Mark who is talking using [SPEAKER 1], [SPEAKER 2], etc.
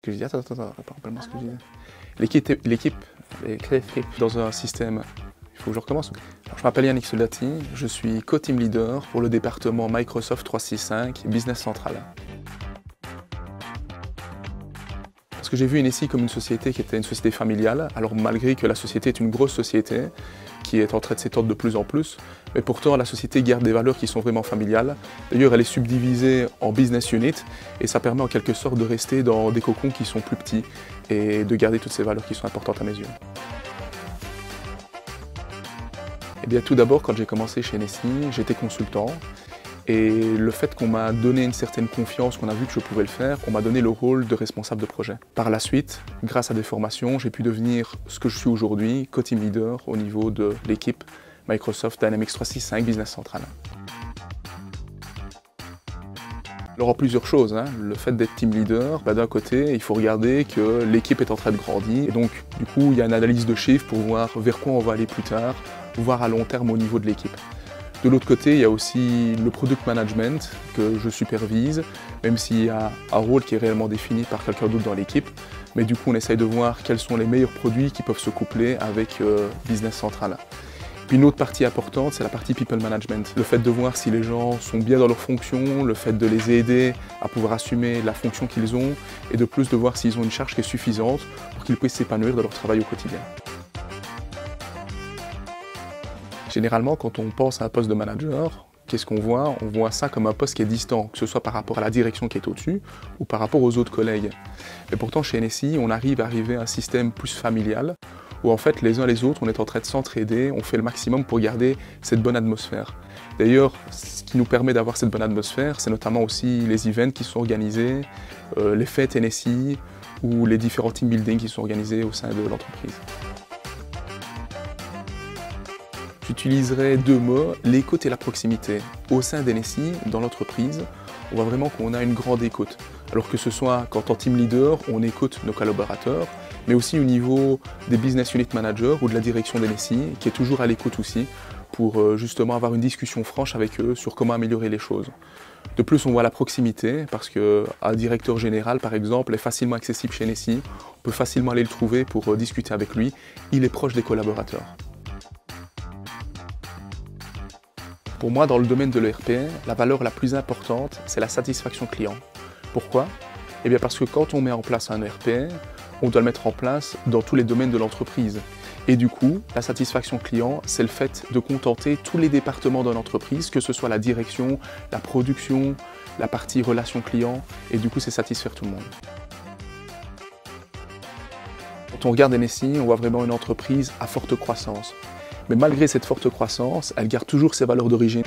[SPEAKER 1] que j'ai dit? Attends, rappelle-moi ce que j'ai dit. L'équipe est dans un système. Il faut que je recommence. Alors, je m'appelle Yannick Soldati, je suis co-team leader pour le département Microsoft 365 Business Central. Parce que j'ai vu NSI comme une société qui était une société familiale, alors malgré que la société est une grosse société qui est en train de s'étendre de plus en plus, mais pourtant la société garde des valeurs qui sont vraiment familiales. D'ailleurs, elle est subdivisée en business units et ça permet en quelque sorte de rester dans des cocons qui sont plus petits et de garder toutes ces valeurs qui sont importantes à mes yeux. Eh bien, tout d'abord, quand j'ai commencé chez NSI, j'étais consultant. Et le fait qu'on m'a donné une certaine confiance, qu'on a vu que je pouvais le faire, on m'a donné le rôle de responsable de projet. Par la suite, grâce à des formations, j'ai pu devenir ce que je suis aujourd'hui, co-team leader au niveau de l'équipe Microsoft Dynamics 365 Business Central. Alors, plusieurs choses. Le fait d'être team leader, d'un côté, il faut regarder que l'équipe est en train de grandir. Et donc, du coup, il y a une analyse de chiffres pour voir vers quoi on va aller plus tard, voir à long terme au niveau de l'équipe. De l'autre côté, il y a aussi le product management que je supervise, même s'il y a un rôle qui est réellement défini par quelqu'un d'autre dans l'équipe. Mais du coup, on essaye de voir quels sont les meilleurs produits qui peuvent se coupler avec Business Central. Puis une autre partie importante, c'est la partie people management. Le fait de voir si les gens sont bien dans leur fonction, le fait de les aider à pouvoir assumer la fonction qu'ils ont, et de plus de voir s'ils ont une charge qui est suffisante pour qu'ils puissent s'épanouir dans leur travail au quotidien. Généralement, quand on pense à un poste de manager, qu'est-ce qu'on voit? On voit ça comme un poste qui est distant, que ce soit par rapport à la direction qui est au-dessus ou par rapport aux autres collègues. Mais pourtant, chez NSI, on arrive à arriver à un système plus familial où en fait, les uns les autres, on est en train de s'entraider, on fait le maximum pour garder cette bonne atmosphère. D'ailleurs, ce qui nous permet d'avoir cette bonne atmosphère, c'est notamment aussi les events qui sont organisés, les fêtes NSI ou les différents team building qui sont organisés au sein de l'entreprise. J'utiliserai deux mots, l'écoute et la proximité. Au sein d'NSI, dans l'entreprise, on voit vraiment qu'on a une grande écoute. Alors que ce soit quand en team leader, on écoute nos collaborateurs, mais aussi au niveau des business unit managers ou de la direction d'NSI, qui est toujours à l'écoute aussi, pour justement avoir une discussion franche avec eux sur comment améliorer les choses. De plus, on voit la proximité, parce qu'un directeur général, par exemple, est facilement accessible chez NSI, on peut facilement aller le trouver pour discuter avec lui, il est proche des collaborateurs. Pour moi, dans le domaine de l'ERP, la valeur la plus importante, c'est la satisfaction client. Pourquoi? Eh bien parce que quand on met en place un ERP, on doit le mettre en place dans tous les domaines de l'entreprise. Et du coup, la satisfaction client, c'est le fait de contenter tous les départements de l'entreprise, que ce soit la direction, la production, la partie relations clients, et du coup, c'est satisfaire tout le monde. Quand on regarde NSI, on voit vraiment une entreprise à forte croissance. Mais malgré cette forte croissance, elle garde toujours ses valeurs d'origine.